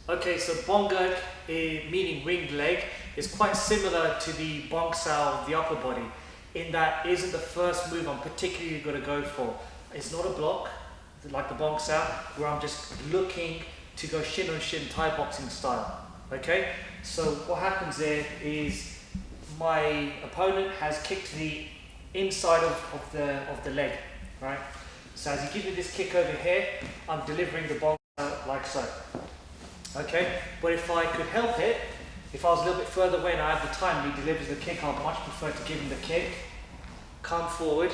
Okay, so Bong Girk, meaning winged leg, is quite similar to the Bong Sao, the upper body, in that it isn't the first move I'm particularly going to go for. It's not a block, like the Bong Sao, where I'm just looking to go shin on shin Thai boxing style. Okay, so what happens there is my opponent has kicked the inside of the leg, right? So as he gives me this kick over here, I'm delivering the Bong Sao like so. Okay, but if I could help it, if I was a little bit further away and I have the time and he delivers the kick, I'd much prefer to give him the kick, come forward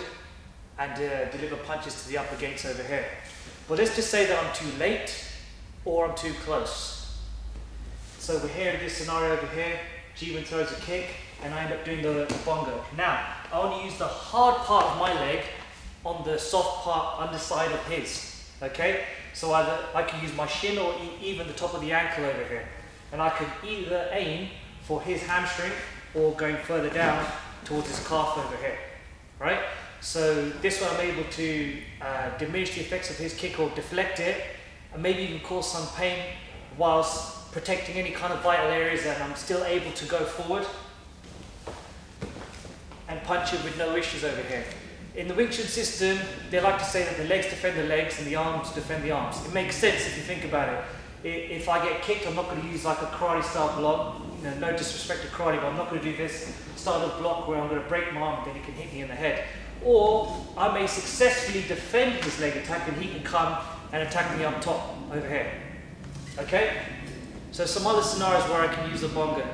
and deliver punches to the upper gates over here. But let's just say that I'm too late or I'm too close. So we're here in this scenario over here, Jiwon throws a kick and I end up doing the Bong Girk. Now, I want to use the hard part of my leg on the soft part underside of his, okay? So either I can use my shin or even the top of the ankle over here. And I can either aim for his hamstring or going further down towards his calf over here, right? So this way I'm able to diminish the effects of his kick or deflect it, and maybe even cause some pain whilst protecting any kind of vital areas, and I'm still able to go forward and punch it with no issues over here. In the Wing Chun system, they like to say that the legs defend the legs and the arms defend the arms. It makes sense if you think about it. If I get kicked, I'm not going to use like a karate style block. You know, no disrespect to karate, but I'm not going to do this style of block where I'm going to break my arm and then he can hit me in the head. Or I may successfully defend his leg attack and he can come and attack me up top over here. Okay? So some other scenarios where I can use the Bong Girk.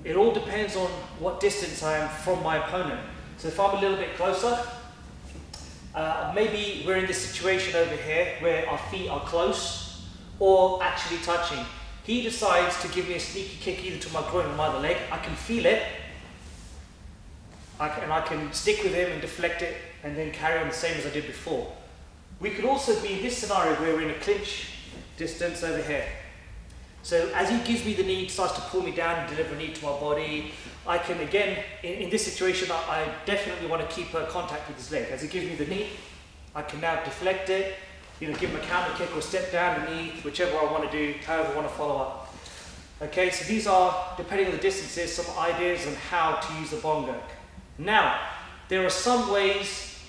It all depends on what distance I am from my opponent. So if I'm a little bit closer, maybe we're in this situation over here where our feet are close or actually touching. He decides to give me a sneaky kick either to my groin or my other leg. I can feel it, and I can stick with him and deflect it and then carry on the same as I did before. We could also be in this scenario where we're in a clinch distance over here. So as he gives me the knee, he starts to pull me down and deliver a knee to my body. I can again, in this situation, I definitely want to keep contact with his leg. As he gives me the knee, I can now deflect it, give him a counter kick or step down the knee, whichever I want to do, however I want to follow up. Okay, so these are, depending on the distances, some ideas on how to use the Bong Girk. Now, there are some ways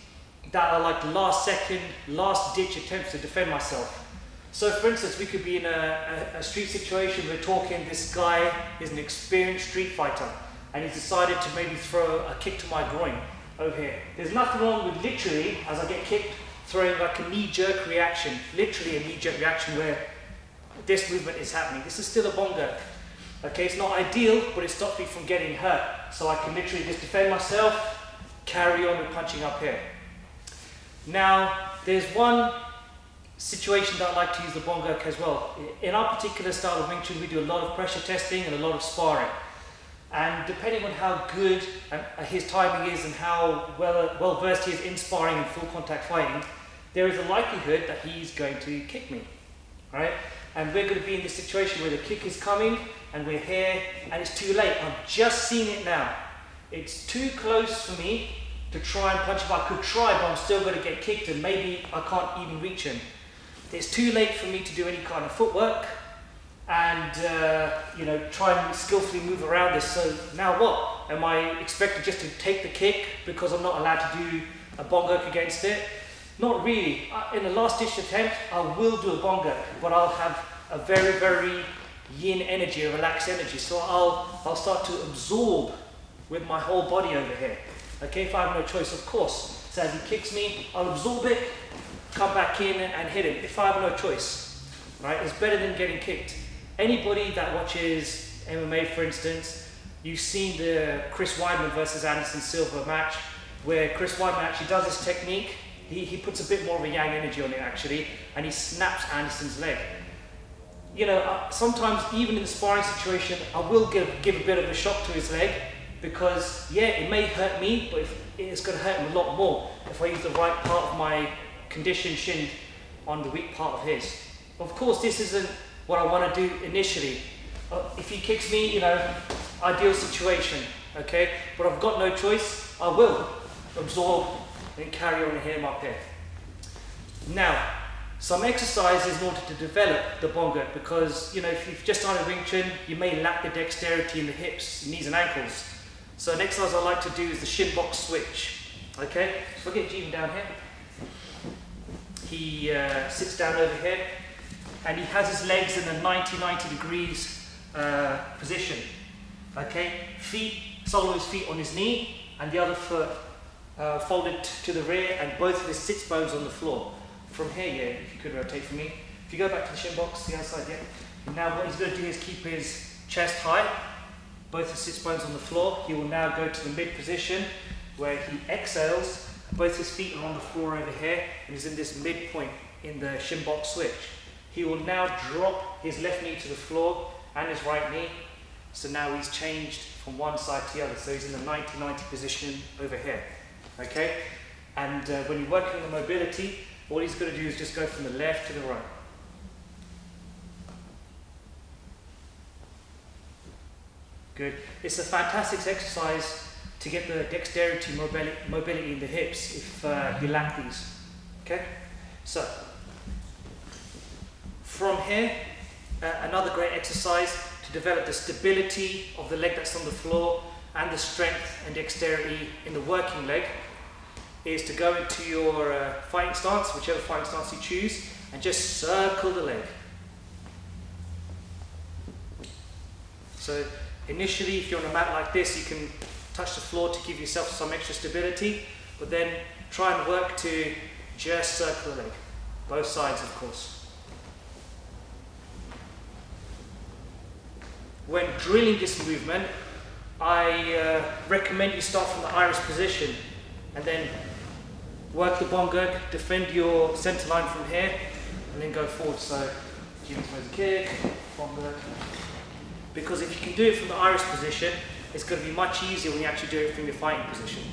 that are like last second, last ditch attempts to defend myself. So for instance, we could be in a street situation, we're talking, this guy is an experienced street fighter and he's decided to maybe throw a kick to my groin over here. There's nothing wrong with literally, as I get kicked, throwing like a knee-jerk reaction, literally a knee-jerk reaction where this movement is happening. This is still a Bong Girk. Okay, it's not ideal, but it stops me from getting hurt. So I can literally just defend myself, carry on with punching up here. Now, there's one situation that I like to use the Bong Girk as well. In our particular style of Wing Chun, we do a lot of pressure testing and a lot of sparring. And depending on how good his timing is and how well versed he is in sparring and full contact fighting, there is a likelihood that he's going to kick me, right? And we're going to be in this situation where the kick is coming and we're here and it's too late. I've just seen it now. It's too close for me to try and punch him. I could try, but I'm still going to get kicked and maybe I can't even reach him. It's too late for me to do any kind of footwork and try and skillfully move around this. So now what? Am I expected just to take the kick because I'm not allowed to do a Bong Girk against it? Not really. In the last ditch attempt, I will do a Bong Girk, but I'll have a very, very yin energy, a relaxed energy. So I'll start to absorb with my whole body over here. Okay, if I have no choice, of course. So as he kicks me, I'll absorb it, come back in and hit him if I have no choice, right? It's better than getting kicked. Anybody that watches MMA, for instance, you've seen the Chris Weidman versus Anderson Silva match where Chris Weidman actually does this technique. He puts a bit more of a yang energy on it actually, and he snaps Anderson's leg. You know, sometimes even in the sparring situation, I will give a bit of a shock to his leg because, yeah, it may hurt me, but it's going to hurt him a lot more if I use the right part of my conditioned shin on the weak part of his. Of course, this isn't what I want to do initially. If he kicks me, ideal situation, okay? But I've got no choice, I will absorb and carry on and hit him up here. Now, some exercises in order to develop the Bong Girk, because if you've just started Wing Chun, you may lack the dexterity in the hips, knees and ankles. So an exercise I like to do is the shin box switch. Okay, so if I get Jeevan down here, he sits down over here and he has his legs in a 90 degrees position. Okay, sole of his feet on his knee and the other foot folded to the rear, and both of his sits bones on the floor. From here, yeah, if you could rotate for me. If you go back to the shin box, the outside, yeah. And now what he's going to do is keep his chest high, both his sits bones on the floor. He will now go to the mid position where he exhales. Both his feet are on the floor over here, and he's in this midpoint in the shin box switch. He will now drop his left knee to the floor and his right knee. So now he's changed from one side to the other. So he's in the 90 position over here. Okay? And when you're working on the mobility, all he's going to do is just go from the left to the right. Good. It's a fantastic exercise to get the dexterity, mobility in the hips if you lack these. Okay? So, from here, another great exercise to develop the stability of the leg that's on the floor and the strength and dexterity in the working leg is to go into your fighting stance, whichever fighting stance you choose, and just circle the leg. So initially, if you're on a mat like this, you can touch the floor to give yourself some extra stability, but then try and work to just circle the leg, both sides of course. When drilling this movement, I recommend you start from the iris position and then work the Bong Girk, defend your center line from here, and then go forward. So, Jeevan throws a kick, Bong Girk. Because if you can do it from the iris position, it's going to be much easier when you actually do it from your fighting position.